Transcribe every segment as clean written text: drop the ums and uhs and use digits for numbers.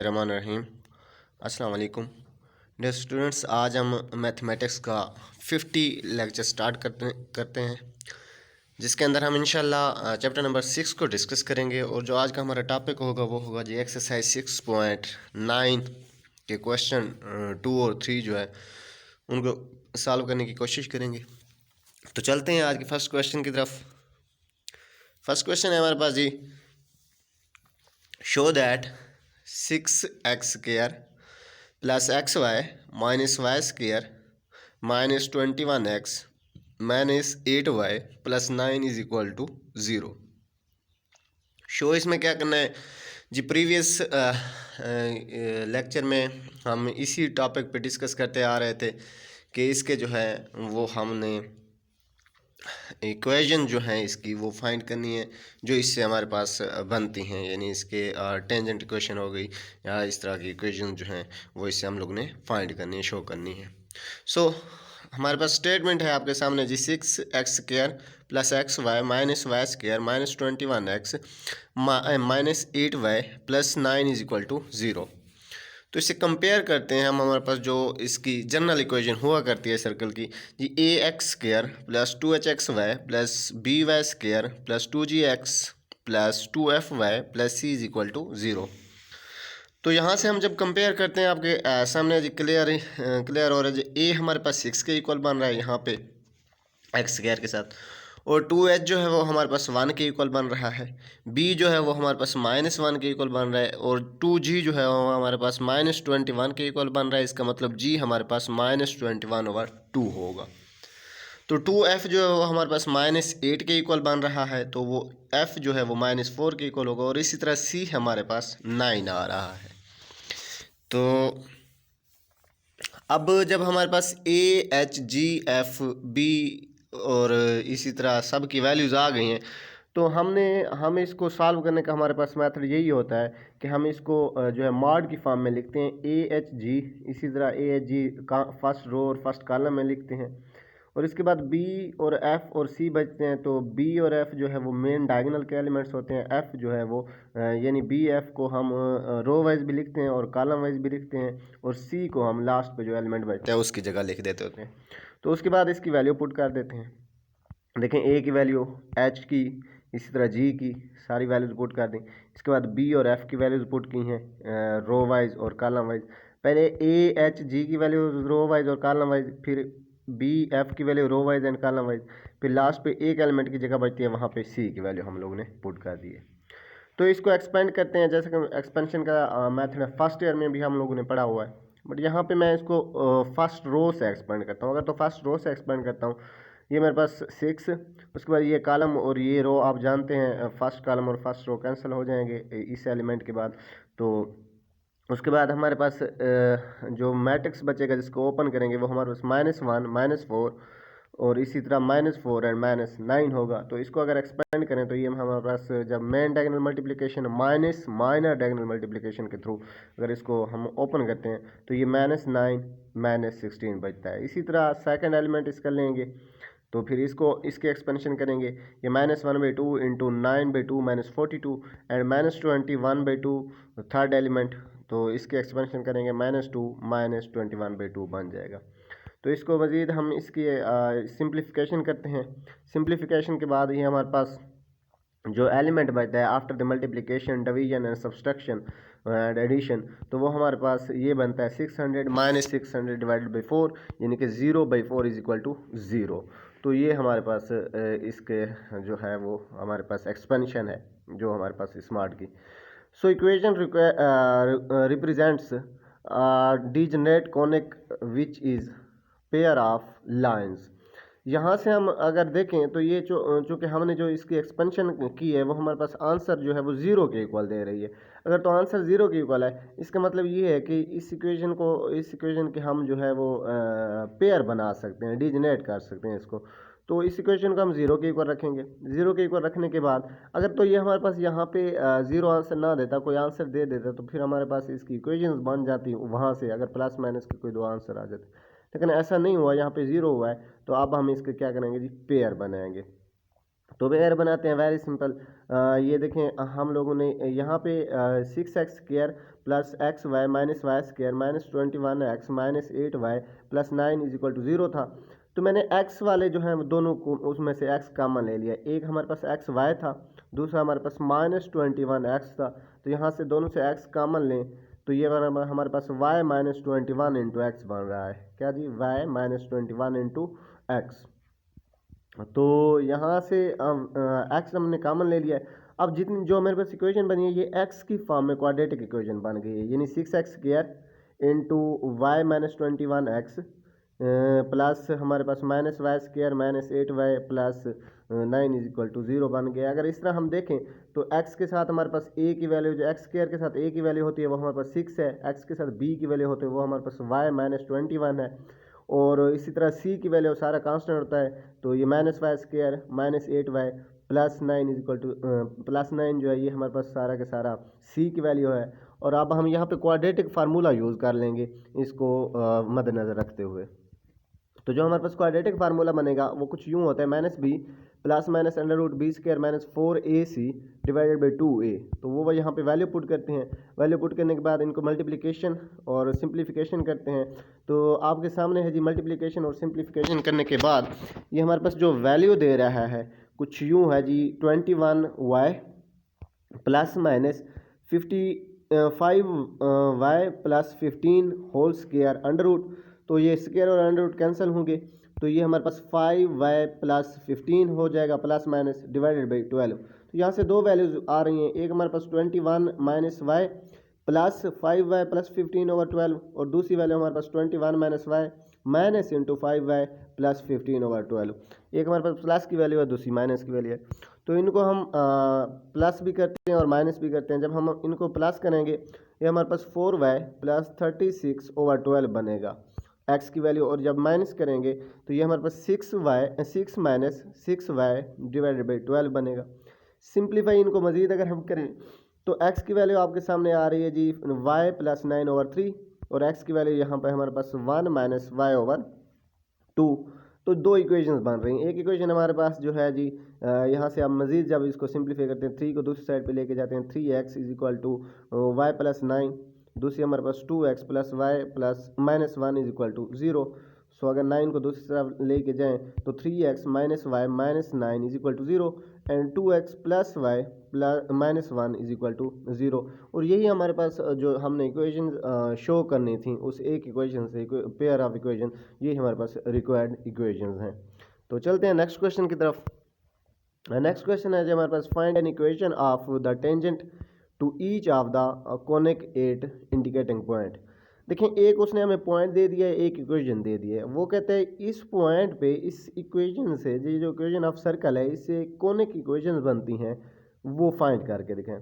रहमान रहीम। अस्सलाम वालेकुम dear students, आज हम मैथमेटिक्स का 50 लेक्चर स्टार्ट करते हैं, जिसके अंदर हम इंशाल्लाह चैप्टर नंबर 6 को डिस्कस करेंगे। और जो आज का हमारा टॉपिक होगा वो होगा जी एक्सरसाइज 6.9 के क्वेश्चन 2 और 3 जो है उनको सॉल्व करने की कोशिश करेंगे। तो चलते हैं आज के फर्स्ट क्वेश्चन की तरफ। फर्स्ट क्वेश्चन है हमारे पास जी, show that 6x² plus XY minus Y² minus 21x minus 8y plus 9 is equal to 0। Show इसमें क्या करना है जी, प्रीवियस लेक्चर में हम इसी टॉपिक पे डिस्कस करते आ रहे थे कि इसके जो है वो हमने इक्वेशन जो है इसकी वो फाइंड करनी है जो इससे हमारे पास बनती हैं, यानी इसके टेंजेंट इक्वेशन हो गई या इस तरह की इक्वेशन जो हैं वो इससे हम लोग ने फाइंड करनी है, शो करनी है। सो हमारे पास स्टेटमेंट है आपके सामने जी, 6x² plus XY minus Y² minus 21x minus 8y plus 9 is equal to 0। तो इसे कंपेयर करते हैं हम। हमारे पास जो इसकी जनरल इक्वेशन हुआ करती है सर्कल की जी, ax² plus 2hxy plus by² plus 2gx plus 2fy plus c is equal to 0। तो यहाँ से हम जब कंपेयर करते हैं आपके सामने जी क्लियर हो रहा है जी, a हमारे पास 6 के इक्वल बन रहा है यहाँ पे x² के साथ, और 2h जो है वो हमारे पास 1 के इक्वल बन रहा है, b जो है वो हमारे पास -1 के इक्वल बन रहा है, और 2g जो है वो हमारे पास -21 के इक्वल बन रहा है। इसका मतलब g हमारे पास -21/2 होगा। तो 2f जो है वो हमारे पास -8 के इक्वल बन रहा है, तो वो f जो है वो -4 के इक्वल होगा। और इसी तरह c हमारे पास 9 आ रहा है। तो अब जब हमारे पास a h g f b और इसी तरह सब की वैल्यूज़ आ गई हैं, तो हम इसको सॉल्व करने का हमारे पास मेथड यही होता है कि हम इसको जो है मॉड की फॉर्म में लिखते हैं, ए एच जी। इसी तरह ए एच जी का फर्स्ट रो और फर्स्ट कॉलम में लिखते हैं, और इसके बाद बी और एफ और सी बचते हैं। तो बी और एफ जो है वो मेन डायगोनल के एलिमेंट्स होते हैं। एफ जो है वो यानी बी एफ को हम रो वाइज भी लिखते हैं और कॉलम वाइज भी लिखते हैं, और सी को हम लास्ट पे जो एलिमेंट बचता है उसकी जगह लिख देते होते हैं। तो उसके बाद इसकी वैल्यू पुट कर देते हैं। देखें, ए की वैल्यू, एच की, इसी तरह जी की सारी वैल्यूज पुट कर दें। इसके बाद बी और एफ की वैल्यूज पुट की हैं रो वाइज और कॉलम वाइज। पहले ए एच जी की वैल्यू रो वाइज और कॉलम वाइज, फिर बी एफ की value row wise and column wise, फिर लास्ट पे एक एलिमेंट की जगह बचती है, वहाँ पे सी की वैल्यू हम लोग ने पुट कर दी है। तो इसको एक्सपेंड करते हैं, जैसे कि एक्सपेंशन का मेथड है फर्स्ट ईयर में भी हम लोगों ने पढ़ा हुआ है, बट यहाँ पे मैं इसको फर्स्ट रो से एक्सपेंड करता हूँ। अगर तो फर्स्ट रो से एक्सपेंड करता हूँ, ये मेरे पास 6, उसके बाद ये कॉलम और ये रो आप जानते हैं, फर्स्ट कॉलम और फर्स्ट रो कैंसिल हो जाएंगे इस एलिमेंट के बाद। तो उसके बाद हमारे पास जो मैट्रिक्स बचेगा जिसको ओपन करेंगे वो हमारे पास -1 -4 और इसी तरह -4 एंड -9 होगा। तो इसको अगर एक्सपेंड करें तो ये हमारे पास जब main diagonal multiplication minus minor diagonal multiplication के थ्रू अगर इसको हम ओपन करते हैं तो ये -9 -16 बचता है। इसी तरह सेकंड एलिमेंट इसका लेंगे तो फिर इसको इसके एक्सपेंशन करेंगे, ये -1/2 इंटू 9/2 -42 एंड -21/2 थर्ड एलिमेंट। तो इसके एक्सपेंशन करेंगे -2 -21/2 बन जाएगा। तो इसको मज़ीद हम इसकी सिंप्लीफिकेशन करते हैं। सिंप्लीफिकेशन के बाद ये हमारे पास जो एलिमेंट बचता है after the multiplication division and subtraction and addition, तो वो हमारे पास ये बनता है 600 -600 डिवाइडेड बाई 4, यानी कि 0/4 इज इक्वल टू 0। तो ये हमारे पास इसके जो है वो हमारे पास एक्सपेंशन है जो हमारे पास स्मार्ट की। So equation represents degenerate conic which is pair of lines. यहाँ से हम अगर देखें तो ये चूँकि हमने जो इसकी एक्सपेंशन की है वो हमारे पास आंसर जो है वो 0 के इक्वल दे रही है। अगर तो आंसर 0 के इक्वल है, इसका मतलब ये है कि इस इक्वेशन के हम जो है वो पेयर बना सकते हैं, डिजनरेट कर सकते हैं इसको। तो इस इक्वेशन को हम 0 के इक्वल रखेंगे। 0 के इक्वल रखने के बाद अगर तो ये हमारे पास यहाँ पे 0 आंसर ना देता, कोई आंसर दे देता, तो फिर हमारे पास इसकी इक्वेशंस बन जाती वहाँ से, अगर प्लस माइनस के कोई दो आंसर आ जाते। लेकिन ऐसा नहीं हुआ, यहाँ पे 0 हुआ है, तो अब हम इसके क्या करेंगे जी, पेयर बनाएंगे। तो वेयर बनाते हैं वेरी सिंपल। ये देखें हम लोगों ने यहाँ पे 6x² plus X Y minus Y square minus 21x minus 8y plus 9 is equal to 0 था। तो मैंने x वाले जो हैं दोनों को उसमें से x कॉमन ले लिया। एक हमारे पास एक्स वाई था, दूसरा हमारे पास माइनस 21x था। तो यहाँ से दोनों से x कॉमन लें तो ये हमारे पास y माइनस 21 इंटू एक्स बन रहा है। क्या जी? y minus 21 into x. तो यहाँ से एक्स हमने कॉमन ले लिया है। अब जितनी जो मेरे पास इक्वेशन बनी है ये एक्स की फॉर्म में क्वाड्रेटिक इक्वेशन बन गई है, यानी 6x² into Y minus 21x plus हमारे पास minus Y square minus 8y plus 9 is equal to 0 बन गया। अगर इस तरह हम देखें तो x के साथ हमारे पास a की वैल्यू, जो x² के साथ a की वैल्यू होती है वो हमारे पास 6 है, x के साथ b की वैल्यू होती है वो हमारे पास y माइनस 21 है, और इसी तरह c की वैल्यू सारा कांस्टेंट होता है। तो ये minus Y square minus 8y plus 9 is equal to plus 9 जो है ये हमारे पास सारा का सारा c की वैल्यू है। और अब हम यहाँ पे क्वाड्रेटिक फार्मूला यूज़ कर लेंगे इसको मद्देनज़र रखते हुए। तो जो हमारे पास क्वाड्रेटिक फार्मूला बनेगा वो कुछ यूँ होता है, minus B plus minus under root B square minus 4ac divided by 2a। तो वो यहाँ पे वैल्यू पुट करते हैं, वैल्यू पुट करने के बाद इनको मल्टीप्लिकेशन और सिंप्लीफिकेशन करते हैं। तो आपके सामने है जी मल्टीप्लिकेशन और सिंप्लीफिकेशन करने के बाद ये हमारे पास जो वैल्यू दे रहा है कुछ यूँ है जी 21y plus minus 55y plus 15 whole square under root. तो ये स्क्वायर और अंडर रूट कैंसिल होंगे, तो ये हमारे पास 5y प्लस 15 हो जाएगा प्लस माइनस डिवाइडेड बाई 12। तो यहाँ से दो वैल्यूज आ रही हैं, एक हमारे पास 21 minus Y plus 5y plus 15 over 12, और दूसरी वैल्यू हमारे पास 21 minus Y minus into 5y plus 15 over 12। एक हमारे पास प्लस की वैल्यू है, दूसरी माइनस की वैल्यू है। तो इनको हम प्लस भी करते हैं और माइनस भी करते हैं। जब हम इनको प्लस करेंगे ये हमारे पास 4y प्लस 36 ओवर 12 बनेगा x की वैल्यू, और जब माइनस करेंगे तो ये हमारे पास 6 माइनस 6y डिवाइडेड बाई 12 बनेगा। सिंप्लीफाई इनको मज़ीद अगर हम करें तो x की वैल्यू आपके सामने आ रही है जी y प्लस 9 ओवर 3, और x की वैल्यू यहाँ पर हमारे पास 1 माइनस वाई ओवर 2। तो दो इक्वेशंस बन रही हैं। एक इक्वेशन हमारे पास जो है जी यहाँ से हम मज़ीद जब इसको सिंप्लीफाई करते हैं 3 को दूसरी साइड पे लेके जाते हैं, 3x is equal to Y plus 9, दूसरी हमारे पास 2x plus Y plus minus 1 is equal to 0। So अगर 9 को दूसरी तरफ लेके जाएँ तो 3x minus Y minus 9 is equal to 0 and 2x plus Y plus minus 1 is equal to 0। और यही हमारे पास जो हमने इक्वेशन शो करनी थी उस एक इक्वेशन से पेयर ऑफ इक्वेशन, ये हमारे पास रिक्वायर्ड इक्वेशंस हैं। तो चलते हैं नेक्स्ट क्वेश्चन की तरफ। नेक्स्ट क्वेश्चन है जो हमारे पास find an equation of the tangent to each of the conic at indicating point. देखें एक उसने हमें पॉइंट दे दिया है, एक इक्वेशन दे दिया है। वो कहते हैं इस पॉइंट पे इस इक्वेशन से जो इक्वेशन ऑफ सर्कल है इससे कोनिक इक्वेशन बनती हैं वो फाइंड करके दिखें।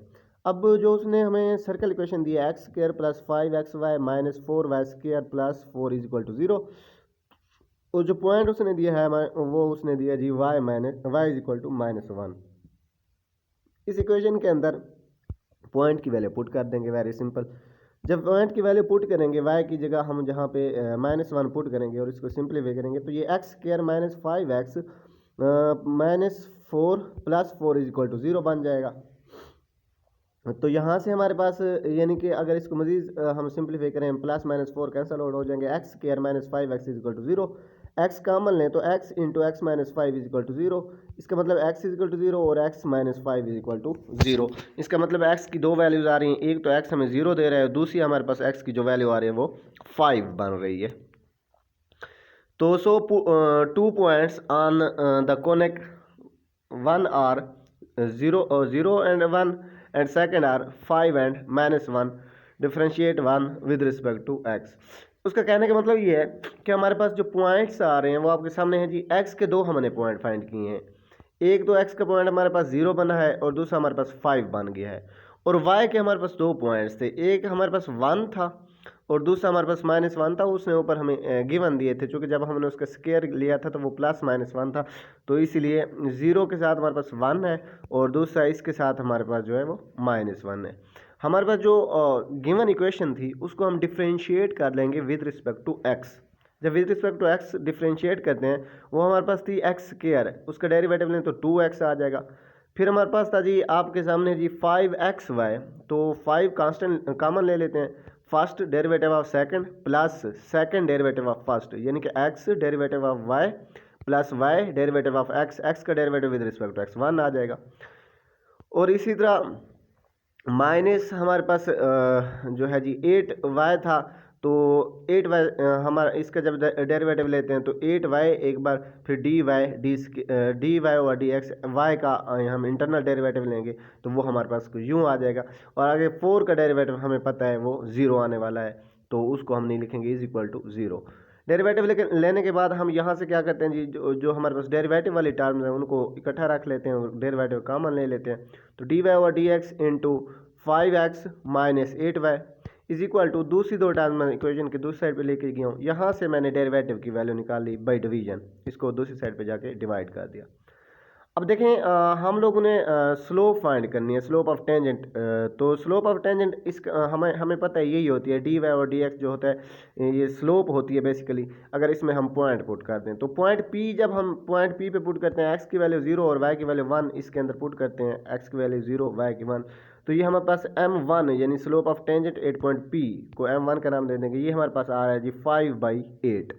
अब जो उसने हमें सर्कल इक्वेशन दिया X square plus 5xy minus 4y square plus 4 is equal to 0, और जो पॉइंट उसने दिया है वो उसने दिया जी y इज इक्वल टू -1। इस इक्वेशन के अंदर पॉइंट की वैल्यू पुट कर देंगे, वेरी सिंपल। जब पॉइंट की वैल्यू पुट करेंगे y की जगह हम जहाँ पे -1 पुट करेंगे और इसको सिंप्लीफाई करेंगे तो ये X square minus 5x minus 4 plus 4 is equal to 0 बन जाएगा। तो यहाँ से हमारे पास यानी कि अगर इसको मजीद हम सिंप्लीफाई करें प्लस माइनस 4 कैंसिल आउट हो जाएंगे, X square minus 5x is equal to 0, X common लें तो x into X minus 5 is equal to 0। इसका मतलब x इज इक्वल टू 0 और x minus 5 is equal to 0। इसका मतलब x की दो वैल्यूज आ रही हैं, एक तो x हमें 0 दे रहा है, दूसरी हमारे पास x की जो वैल्यू आ रही है वो 5 बन रही है। तो so 2 points on the conic, one are 0 and 1 and second are 5 and -1, differentiate 1 with respect to x। उसका कहने का मतलब ये है कि हमारे पास जो पॉइंट्स आ रहे हैं वो आपके सामने हैं जी। x के दो हमने पॉइंट फाइंड किए हैं, एक तो x का पॉइंट हमारे पास 0 बना है और दूसरा हमारे पास 5 बन गया है, और y के हमारे पास दो पॉइंट्स थे, एक हमारे पास 1 था और दूसरा हमारे पास -1 था। उसने ऊपर हमें गिवन दिए थे, चूँकि जब हमने उसका स्क्वायर लिया था तो वो प्लस -1 था, तो इसीलिए 0 के साथ हमारे पास 1 है और दूसरा इसके साथ हमारे पास जो है वो -1 है। हमारे पास जो गिवन इक्वेशन थी उसको हम डिफ्रेंशिएट कर लेंगे विद रिस्पेक्ट टू x। जब with respect to X differentiate करते हैं, वो हमारे पास थी एक्स स्क्वायर, उसका डेरिवेटिव लें तो 2x आ जाएगा। फिर हमारे पास था जी आपके सामने जी 5xy, तो 5 कांस्टेंट कॉमन ले लेते हैं, first derivative of second plus second derivative of first, यानी कि x derivative of y plus y derivative of x, x का derivative with respect to x 1 आ जाएगा। और इसी तरह माइनस हमारे पास जो है जी 8y था, तो 8y हमारा इसका जब डेरिवेटिव लेते हैं तो 8y एक बार, फिर dy और dx, y का हम इंटरनल डेरिवेटिव लेंगे तो वो हमारे पास यूँ आ जाएगा। और आगे 4 का डेरिवेटिव हमें पता है वो 0 आने वाला है, तो उसको हम नहीं लिखेंगे, इज इक्वल टू 0। डेरिवेटिव लेने के बाद हम यहाँ से क्या करते हैं जी, जो हमारे पास डेरिवेटिव वाली टर्म्स हैं उनको इकट्ठा रख लेते हैं, डेरिवेटिव कॉमन ले लेते हैं। तो dy over dx into 5x minus 8y is equal to, दूसरी दो टर्म मैं इक्वेशन की दूसरी साइड पे लेके गया हूँ, यहाँ से मैंने डेरिवेटिव की वैल्यू निकाली बाई डिवीजन, इसको दूसरी साइड पे जाके डिवाइड कर दिया। अब देखें हम लोगों ने स्लोप फाइंड करनी है, स्लोप ऑफ टेंजेंट। तो स्लोप ऑफ टेंजेंट इस हमें पता है यही होती है, dy और dx जो होता है ये स्लोप होती है बेसिकली। अगर इसमें हम पॉइंट पुट कर दें तो पॉइंट p, जब हम पॉइंट p पे पुट करते हैं, x की वैल्यू 0 और y की वैल्यू 1 इसके अंदर पुट करते हैं, x की वैल्यू 0 y की 1, तो ये हमारे पास m1 यानी slope of tangent 8 point p को m1 का नाम दे देंगे, ये हमारे पास आ रहा है जी 5/8।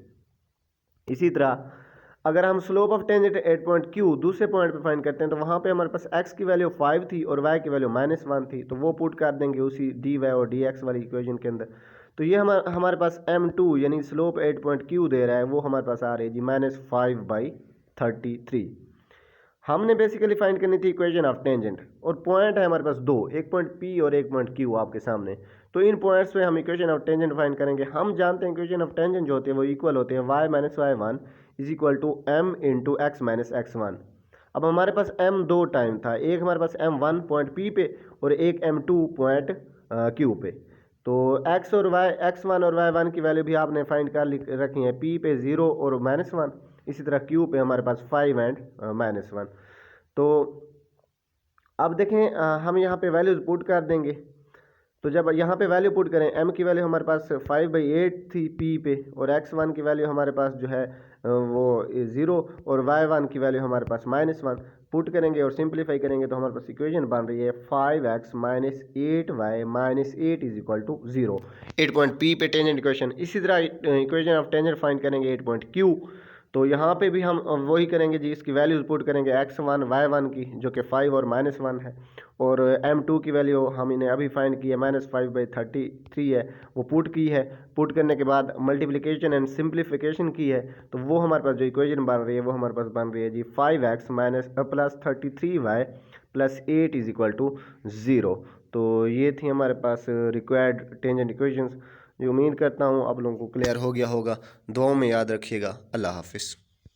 इसी तरह अगर हम slope of tangent 8 point q दूसरे पॉइंट पे फाइंड करते हैं, तो वहाँ पे हमारे पास x की वैल्यू 5 थी और y की वैल्यू -1 थी, तो वो पुट कर देंगे उसी dy और dx वाली इक्वेशन के अंदर। तो ये हमारे पास m2 यानी स्लोप 8 पॉइंट q दे रहा है, वो हमारे पास आ रही है जी -5/33। हमने बेसिकली फाइंड करनी थी इक्वेशन ऑफ टेंजेंट, और पॉइंट है हमारे पास दो, एक पॉइंट p और एक पॉइंट q आपके सामने। तो इन पॉइंट्स पे हम इक्वेशन ऑफ टेंजेंट फाइंड करेंगे। हम जानते हैं इक्वेशन ऑफ टेंजेंट जो होती है वो इक्वल होते हैं y minus y1 is equal to m into X minus x1। अब हमारे पास m दो टाइम था, एक हमारे पास m1 पॉइंट p पे और एक m2 पॉइंट q पे। तो x और y, x1 और y1 की वैल्यू भी आपने फाइंड कर रखी है, p पे 0 और -1, इसी तरह q पे हमारे पास 5 एंड -1। तो अब देखें हम यहाँ पे वैल्यूज पुट कर देंगे। तो जब यहाँ पे वैल्यू पुट करें, m की वैल्यू हमारे पास 5/8 थी p पे, और x1 की वैल्यू हमारे पास जो है वो 0 और y1 की वैल्यू हमारे पास -1 पुट करेंगे और सिंप्लीफाई करेंगे, तो हमारे पास इक्वेशन बन रही है 5x minus 8y minus 8 is equal to 0। 8 point p पे टेंजेंट इक्वेशन। इसी तरह इक्वेशन ऑफ टेंजेंट फाइंड करेंगे 8 पॉइंट q, तो यहाँ पे भी हम वही करेंगे जी, इसकी वैल्यूज पुट करेंगे x1 y1 की जो कि 5 और -1 है, और m2 की वैल्यू हम इन्हें अभी फाइंड की है -5/33 है, वो पुट की है। पुट करने के बाद मल्टीप्लिकेशन एंड सिंप्लीफिकेशन की है, तो वो हमारे पास जो इक्वेशन बन रही है वो हमारे पास बन रही है जी 5x plus 33y plus 8 is equal to 0। तो ये थी हमारे पास रिक्वायर्ड टेंजेंट इक्वेशंस, जो उम्मीद करता हूँ आप लोगों को क्लियर हो गया होगा। दुआओं में याद रखिएगा। अल्लाह हाफिज़।